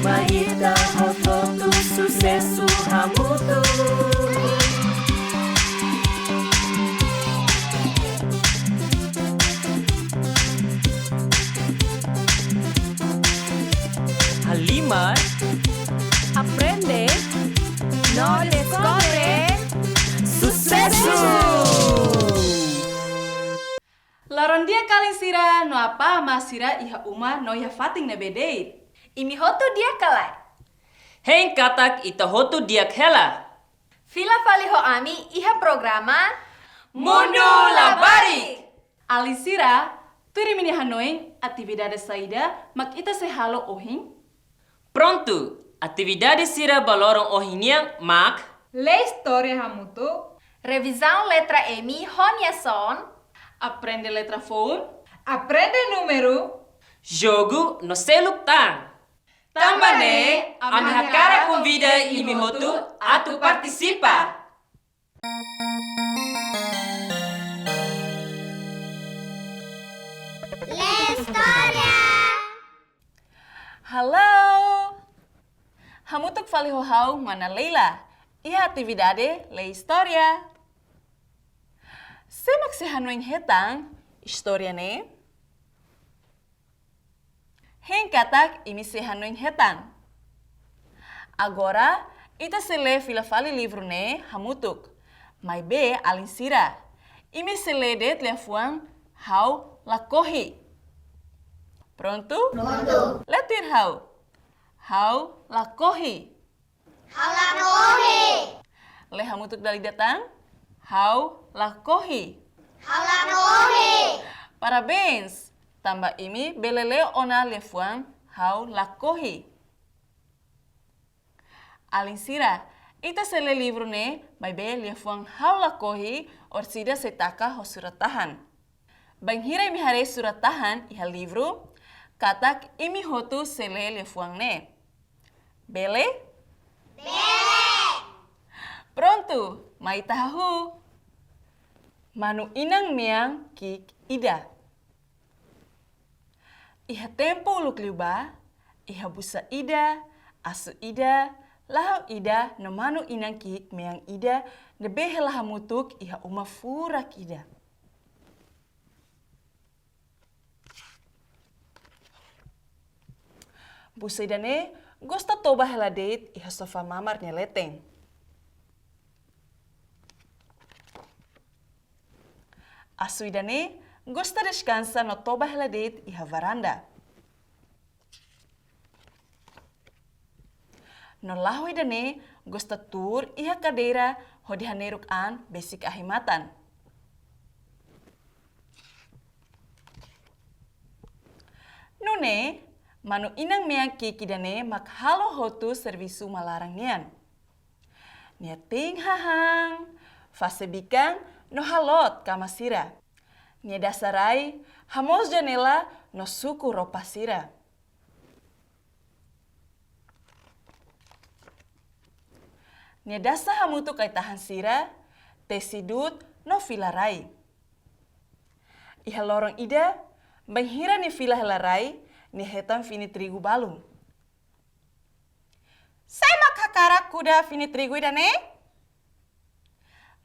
Maita hototu sucesso hamutu. Halima, Aprende, no descobre, Sucesso! Laron dia kali sira no apa masira iha uma no iha fating na bedeit. Imi hotu dia kalai. heng katak ita hotu diak hela. Fila faliho ami iha programa Mundo Labari. Ali sira, turi mini hanoeng atividade saída mak ita se halo ohing. Pronto, atividade sira balorong ohiniang mak. Lê história, Ramuto. revisão letra M Honia Son. Aprende letra phone. Aprende número. Jogo no seluktan. Tambane, a minha cara convida e me hotu a tu participa. Halo. Hamutuk faliho hau mana Leila. Iha atividade le historia. Semak se hanoeng hetang historia ne. Heng katak imi se hanoeng hetang. Agora ita se lê fila fali livro ne hamutuk. Mai be alin sira. Imi se lê det lefuang hau lakohi. Pronto? Pronto. Let's hear how. How lakohi. Le hamutuk dali datang. How lakohi. Parabéns. Tambah imi belele ona lefuang how lakohi. Alin sira, ita se le livro ne, mai be lefuang how lakohi orsida se taka ho suratahan. Bang hira imi hare suratahan iha livro, katak imi hotu se le lefuang ne. Bele? Pronto, mai tahu. Manu inang miang kik ida. Iha tempo uluk liuba, iha busa ida, asu ida, lahau ida, no manu inang kik miang ida, nebehe lahamutuk iha uma furak ida. Busa ida ne, gosta toba heladeit iha sofa mamar nyeleteng. Asu ida ne, gosta descansa no toba heladeit iha varanda. No lahu ida ne, gosta tur iha kadeira hodi haneruk an besik ahimatan. Nune, manu inang meang kiki dane mak halo hotu servisu malarang nian. Nia ting hahang, fase bikang no halot kamasira. Nia dasarai, hamos janela no suku ropasira. Nia dasa hamutu kai tahan sira, tesidut no filarai. Iha lorong ida, banghira ni fila helarai, ni hetam fini trigu balung. Saya makakara kuda fini trigu ida ne?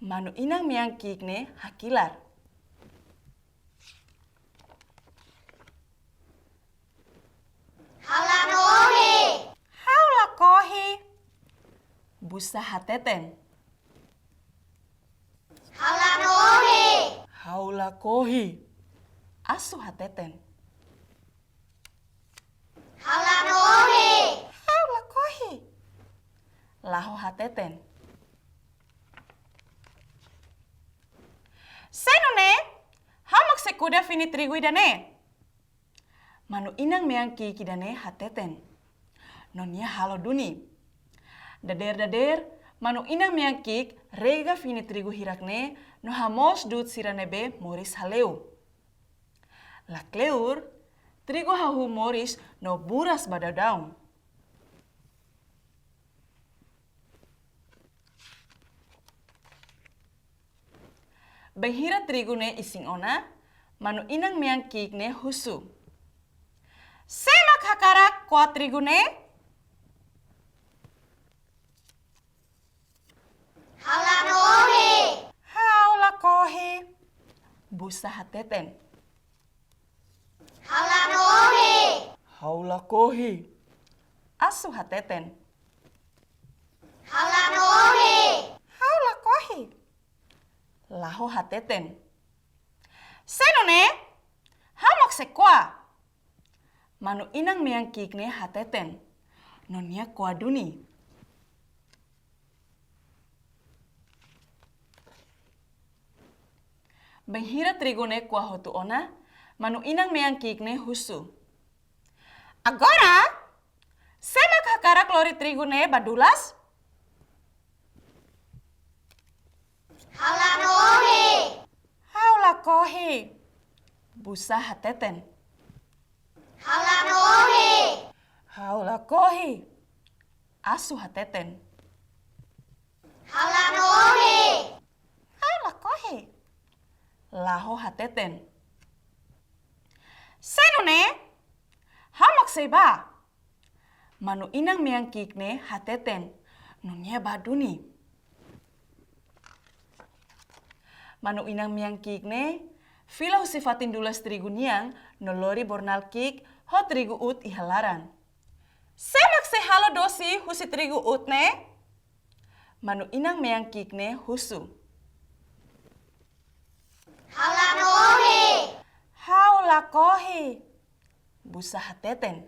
Manu inang miang kik ne hakilar. Haula kohi. Busa hateten. Haula kohi. Asu hateten. Haula kohi. Lahu hateten. Senone, hamak sekuda fini trigu idane. Manu inang meang kiki dane hateten. Nonya halo duni. Dader, manu inang meang kik rega fini trigu hirakne no hamos dut siranebe moris haleu. La kleur, trigu hahu moris no buras badadaun. Behira trigu ne ising ona, manu inang meang kik ne husu. Semak hakarak kuat trigu ne, Haula kohi. Busa hateten. Haula kohi. Asu hateten. Haula kohi. Laho hateten. Senone, hamok sekwa. Manu inang meang kikne hateten. Nonia kwa duni. Benghira trigone kwa hotu ona, manu inang meang kikne husu. Agora, semak hakara klori trigone badulas? Haula kohi. Busa hateten. Haula kohi. Asu hateten. Haula kohi. Laho hateten. Senone, hamak seba. Manu inang meang kikne hateten. Nunya baduni. Manu inang meang kikne, fila sifatin dulas trigu niang, nolori bornal kik, ho trigu ut ihalaran. Semak se halo dosi husi trigu ut ne? Manu inang meang kikne husu. Haula kohi. Busa hateten.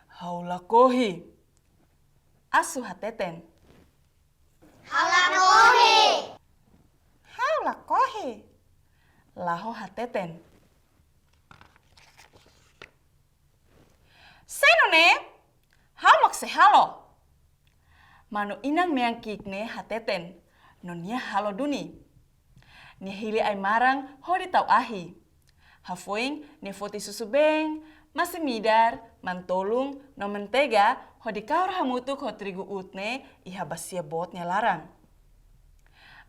Haula kohi. Asu hateten. Haula kohi. Laho hateten. Senone, hamak se halo. Manu inang meang kikne hateten. Nonia halo duni. Ni hili ay marang hodi tau ahi. Hafoing ni foti susubeng, masih midar, mantolung, no mentega, hodi kaur hamutuk ho trigu utne, iha basia botnya larang.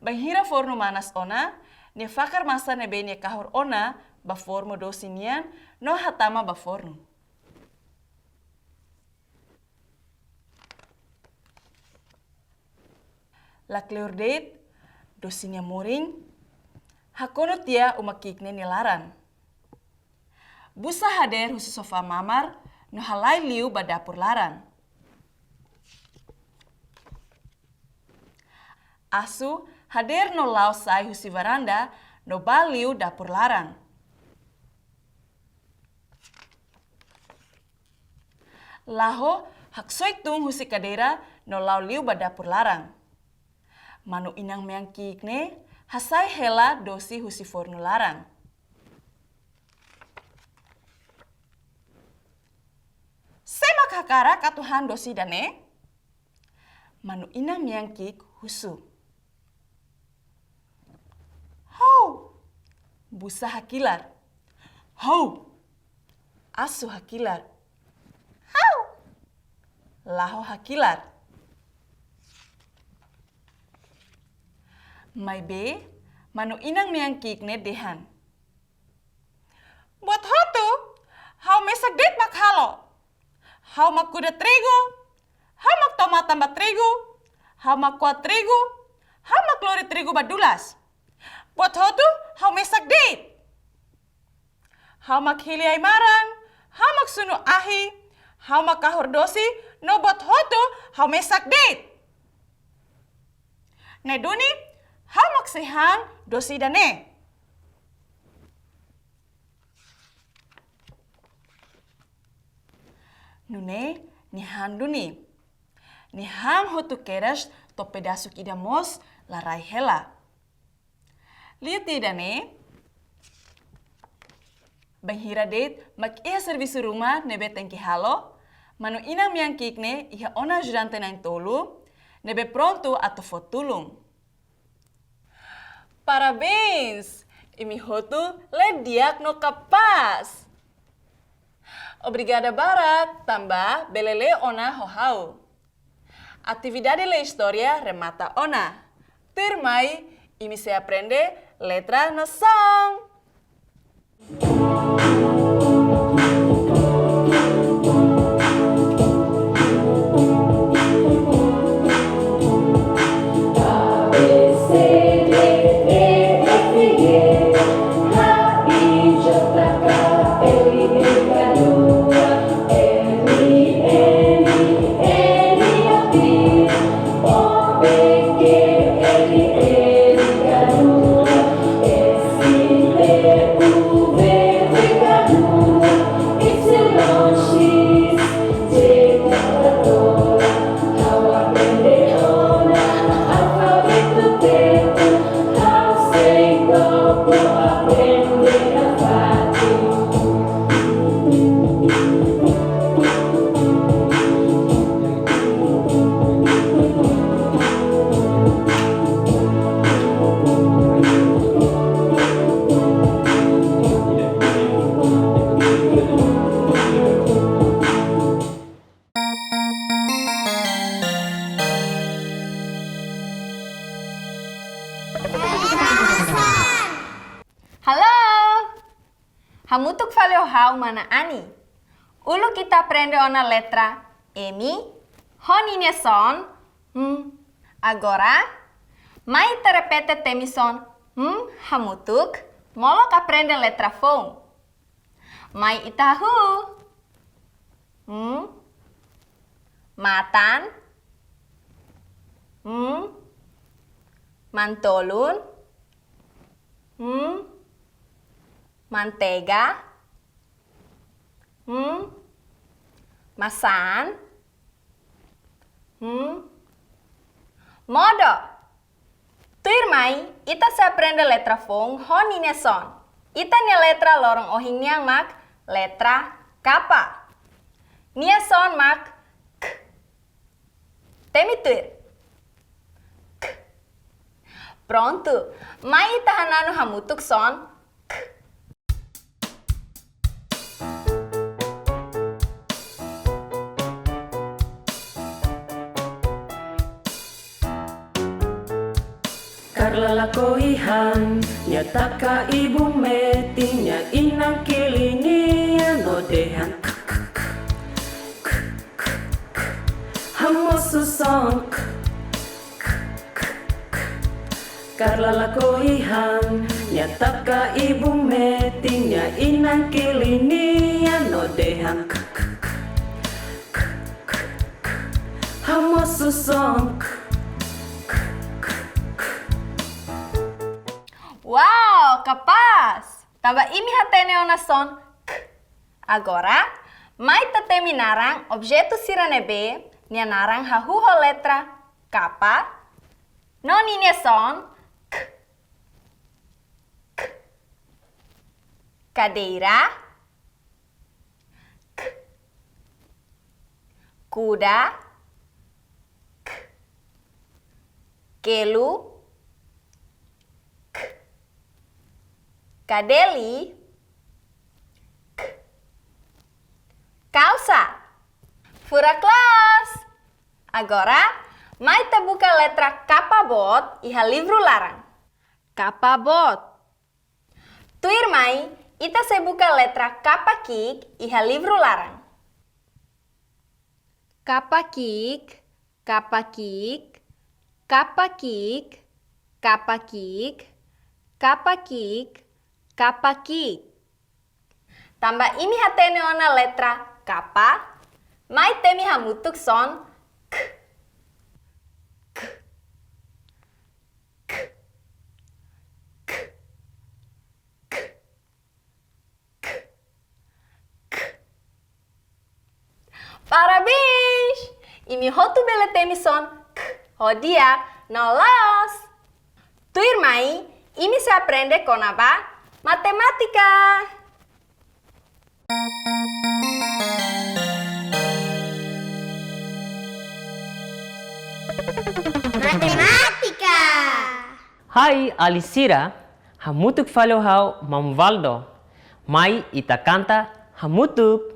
Benghira forno manas ona, ni fakar masa nebenya kahur ona, ba formo dosinian, no hatama ba forno. La kleurdet, dosinya moring, hakono tia umakikne nilaran. Busa hader husu sofa mamar, no halai liu badapur laran. Asu hader no lau sai husi varanda, no baliu dapur laran. Laho haksoi tung husi kadera, no lau liu badapur larang. Manu inang meang kikne, hasai hela dosi husi forno larang. Semak hakara katuhan dosi dane? Manu inang meang kik husu. Hau! Busa hakilar. Hau! Asu hakilar. Hau! Laho hakilar. Mai be, manu inang meang kikne dehan. Buat hotu, hau mesak det mak halo. Hau mak kuda trigu, hau mak tomat tambah trigu, hau mak kuat trigu, hau mak lori trigu badulas. Buat hotu, hau mesak det. Hau mak hili ay marang, hau mak sunu ahi, hau mak kahur dosi, no buat hotu, hau mesak det. Ne duni, hau mak sehang dosi dane. Nune, ni han duni. Ni ham hotu keras to pedasuk idamos larai hela. Lihat dane. Benghira det mak iha servisu rumah nebe tengki halo. Manu inang miang kikne iha ona ajudante nang tolu. Nebe pronto atau fotulung. Parabéns! Imi hotu le diagno kapas. Obrigada Barak, tambah belele ona hohau. Atividade le historia remata ona. Termai, imi se aprende letra no song. hau mana ani. Ulu kita aprende ona letra Emi, honinya son, agora, mai te repete temison, hamutuk, molok aprende letra fon. Mai itahu, matan, mantolun, mantega, masan, modo. Tuir mai, ita se aprende letra fong honine son. Ita nia letra lorong ohing niang mak letra kapa. Nia son mak k. Temi tuir. K. Pronto. Mai ita hananu hamutuk son k. Karlala koihan, nya taka ibu meti, nya inang kilinia no dehan. Hamo susong. Karlala koihan, nya taka ibu meti, nya inang kilinia no dehan. Hamo susong. Wow, kapas! Tambah imi hatene ona son k. Agora, mai tatemi narang objeto sirane B, nia narang hahuho letra kapa, non inia son k. K. Cadeira, k. Kuda, k. Kelu, Kadeli, k. Calça, fura kelas. Agora, mai te buka letra capa bot iha livro larang. Capa bot. Tuir mai, ita se buka letra capa kik iha livro larang. Capa kik, capa kik, capa kik, capa kik, capa kik, kapa kik. Tambah imi hatene ona letra kapa, mai temi hamutuk son k. K. K. K. K. K. K. Parabéns! Imi hotu bele temi son k. Hodia nolos. Tuir mai, imi se aprende con apa? Matematika. Matematika. Hai Alisira, hamutuk falo hau Mamvaldo. Mai ita kanta hamutuk.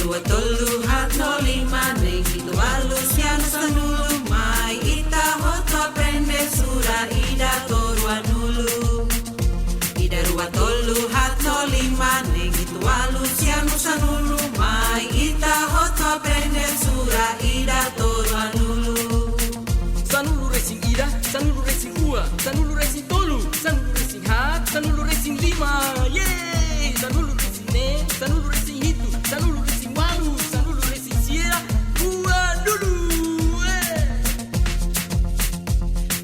Dua tolu hat no lima neng itu halus yang sanulu mai ita hoto aprende sura ida torua dulu. Ida dua tolu hat no lima neng itu halus yang sanulu mai ita hoto aprende sura ida torua dulu. Sanulu racing ida, sanulu racing ua, sanulu racing tolu, sanulu racing hat, sanulu racing lima, yeay! Sanulu racing ne, sanulu racing hitu, sanulu racing walu, sanulu racing sierra, ua dulu,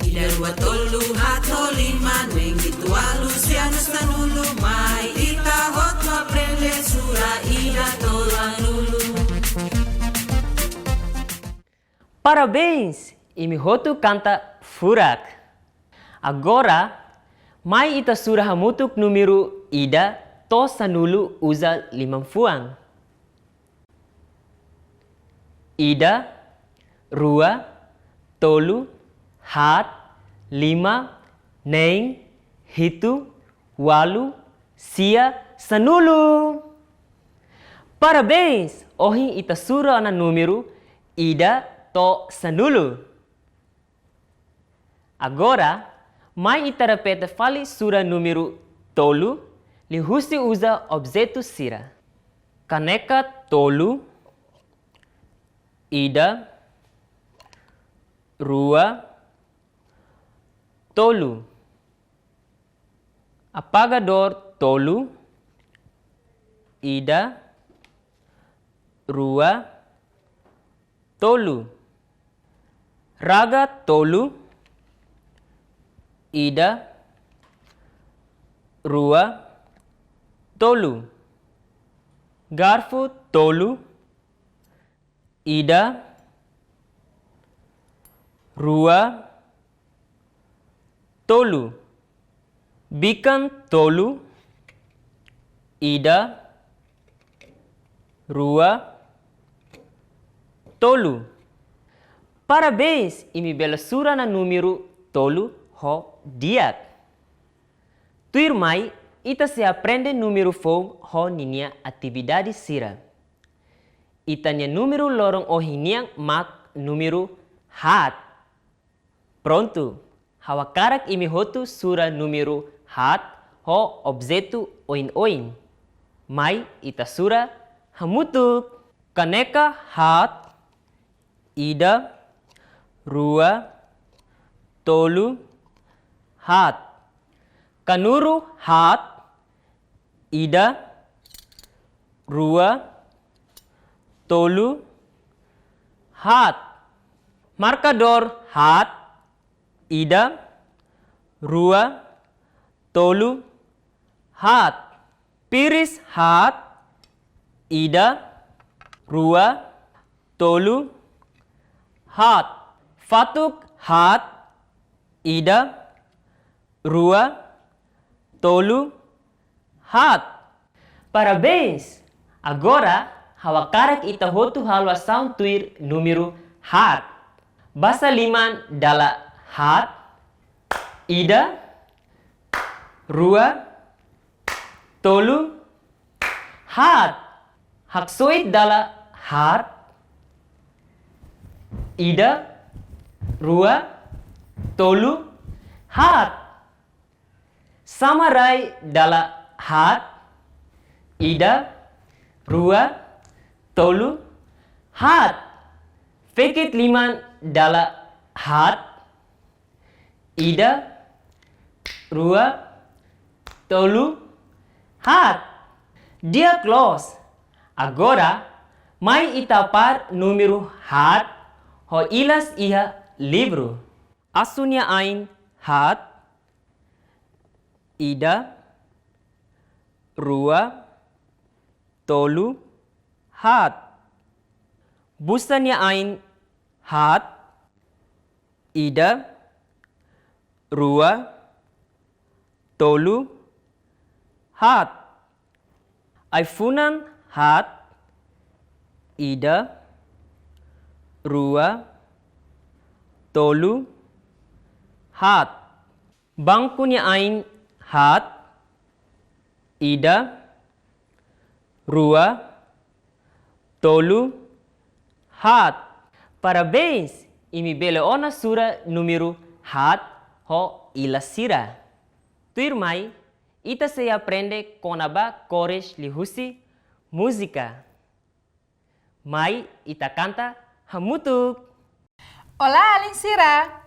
Ida dua tolu hat no lima neng itu halus yang sanulu mai ita hoto aprende sura ida torua dulu. Parabéns! Imi hotu canta furak. Agora, mai ita surah hamutuk número ida to sanulu usa limamfuang. Ida, rua, tolu, hat, lima, neng, hitu, walu, sia, sanulu. Parabéns! Ohi ita surah na número ida to sanulu. Agora, mai ita repete fali sura número tolu, li husi usa objeto sira. Kaneka tolu, ida, rua, tolu. Apagador tolu, ida, rua, tolu. Raga tolu, ida, rua, tolu. Garfo tolu, ida, rua, tolu. Bikan tolu, ida, rua, tolu. Parabéns, imi bela sura na número tolu ho diak. Tuir mai, ita se aprende número fogo ho ninia atividade sira. Ita nya número lorong o hiniang mak número hat. Pronto, hawakarak imi hotu sura número hat ho objeto oin-oin. Mai ita sura hamutuk. Kaneka hat, ida, rua, tolu, hat. Kanuru hat, ida, rua, tolu, hat. Markador hat, ida, rua, tolu, hat. Piris hat, ida, rua, tolu, hat. Fatuk hat, ida, rua, tolu, hat. Parabéns! Agora, hawakarak ita hotu halwa sound tuir número hat. Basa liman dala hat, ida, rua, tolu, hat. Haksoit dala hat, ida, rua, tolu, hat. Samarai dala hat, ida, rua, tolu, hat. Fekit liman dala hat, ida, rua, tolu, hat. Dia close. Agora, mai itapar número hat ho ilas iha livro. Asunya ain hat, ida, rua, tolu, hat. Busanya ain hat, ida, rua, tolu, hat. Aifunan hat, ida, rua, tolu, hat. Bangkunya ain hat, ida, rua, tolu, hat. Parabéns! Imi bela ona sura número hat ho ilasira. Tuir mai, ita se aprende konaba kores lihusi música. Mai ita canta hamutuk. Olá, Alinsira.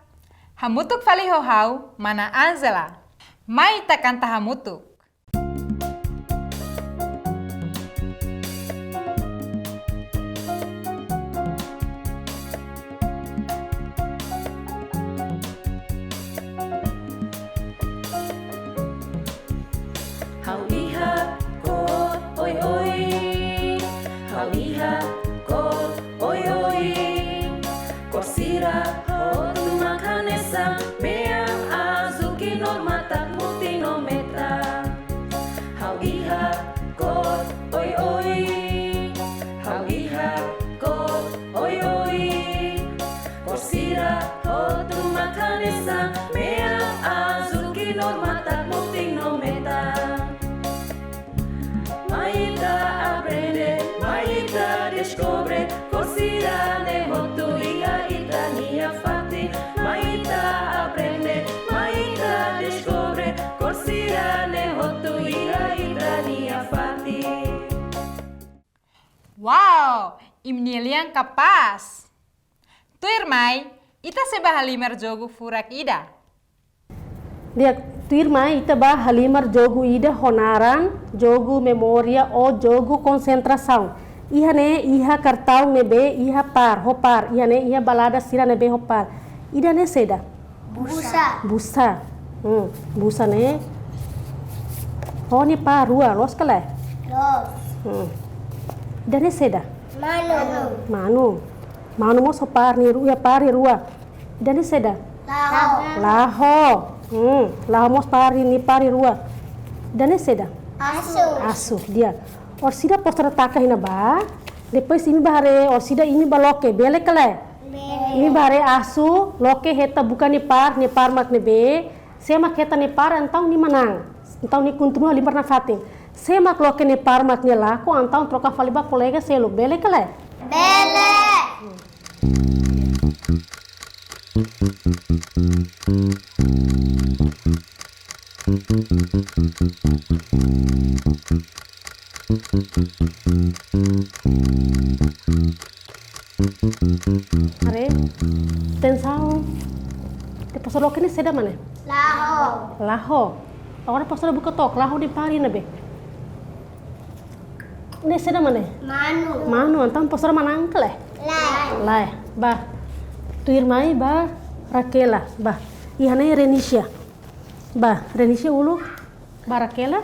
Hamutuk fali hohau mana Angela. Mai ita canta hamutuk. Hau iha kot oi oi, hau iha kot oi oi, kosira hotu makanesa, meang azuki normatak multinometra. Hau iha kot oi oi, hau iha kot oi oi, kosira hotu makanesa, meang azuki normatak multinometra. Maita aprende, Maita descobre, cosira de hotu iha Wow, imniliang kapas. Tuir mai, ita seba halimar jogu furak ida. Dia tuirma ita ba halimar jogo ida honaran, jogo memoria o jogo concentração. Iha kartau nebe iha hopar. Iha balada sira nebe hopar. Ida ne seda. Busa. Busa ne. Ho ne par rua, los kala. Ida ne seda. Manu mo sopar ni rua. Ida ne seda. Laho. Laho mos pari rua. Dan seda. Asu dia. Or sida postura taka hina ba. Depois ini bahare or sida ini baloke bele kale. Ini bahare asu loke heta bukan ni par mak nebe. Semak heta ni par antau ni manang. Antau ni continua limar na fating. Semak loke ni par mak ni lako antau troca faliba kolega selo bele kale. Are, tensão. Depois lo que seda mana? Laho. Agora pastor buka tok, laho di pari nabe. Ne seda mana? Manu, antam pastor manang kale. Lai. Ba. Tuir mai ba Rakela ba. Ihane Renisha. Ba, Renisha ulu ba Rakela.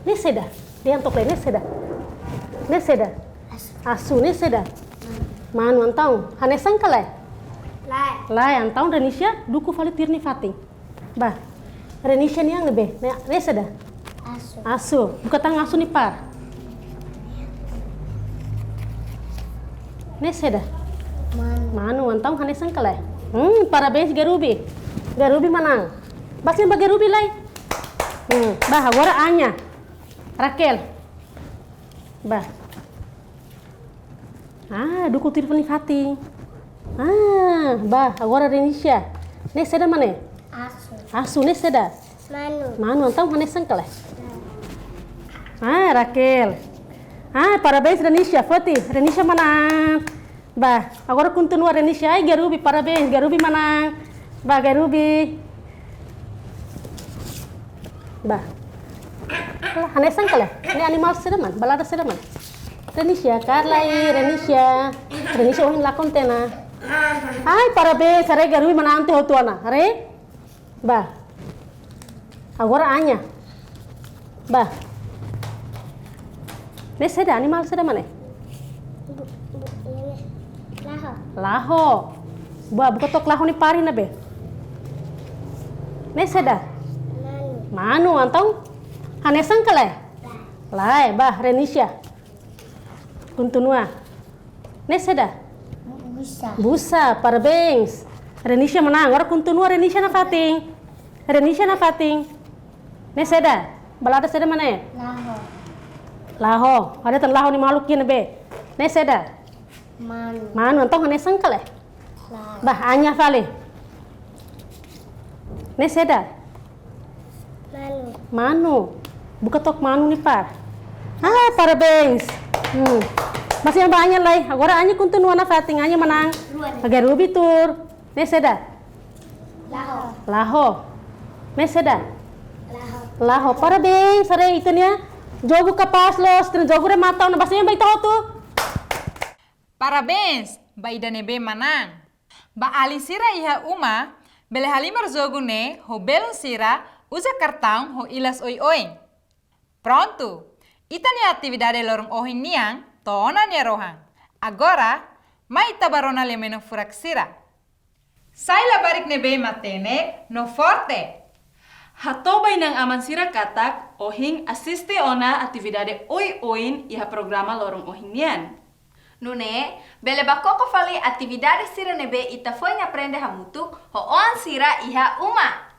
Ne seda. Dia antok ne seda. Ne seda. Asu ne seda. Manu antau, hane sangkale. Lai antau Renisha duku fali tirni fating. Ba. Renisha ni yang nebe. Ne seda. Asu. Buka tang asu ni par. Ne seda. Manu antau hane sangkale. Parabéns Garubi. Garubi manang. Basin ba Garubi lai. Bah agora Anya. Raquel. Bah. Duku tirfani fating. Bah agora Renisha. Ne seda mana? Asu ne seda. Manu antau hane sangkale. Raquel. Parabéns Renisha, Foti. Renisha manang. Bah, agora continua Renisha. Ai Garubi, parabéns. Garubi manang. Bah, Garubi. Bah. Hane sangkale. Ne animal sedaman, balada sedaman. Renisha, Carla Renisha. Renisha ohin lakon tena. Ai, parabéns. Are Garubi manang te hotuana. Are? Bah. Agora Anya. Bah. Ne seda animal sedaman Laho. Ba buka tok laho ni pari nabe. Ne seda. Manu antau hane sangkale. Lai bah Renisha. Continua. Ne seda. Busa, parabéns. Renisha menang. Agora continua Renisha na fating. Renisha na fating. Ne seda. Balada seda mana? Laho. Ada tan laho ni maluk kin be. Ne seda. Manu antau hane sangkale. Bah Anya fale. Ne seda. Manu. Buka tok Manu ni par. Parabéns. Masih yang banyak lai. Agora Anya continua na fating. Anya menang. Garubi tur. Ne seda. Laho. Ne seda. Laho. Parabéns. Sare itu nya. Jogo kapas los. Jogo re matau na basnya baita hotu. Parabéns, ba ida nebe manang. Ba ali sira iha uma, bele halimar jogo ne, ho belon sira, usa cartão ho ilas oi. Pronto! Ita ni atividade lorong ohin niang, tona ni rohang. Agora, mai tabarona lemeno furak sira. Saila barik nebe matene, no forte. Hatobay ng aman sira katak, ohing asiste ona atividade oi-oin iha programa lorong ohin nian. Nune, bele bakoko fali atividade sira nebe ita foi aprende hamutuk ho on sira iha uma.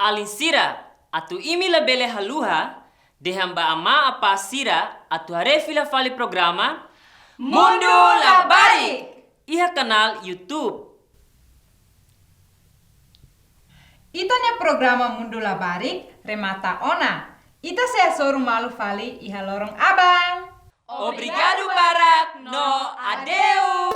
Alin sira, atu imi la bele haluha, dehamba ama apa sira, atu harefila fali programa Mundo Labarik! Iha kanal YouTube. Ita nya programa Mundo Labarik remata ona. Ita sea soru malu fali iha lorong abang. Obrigado Barak, no adeu.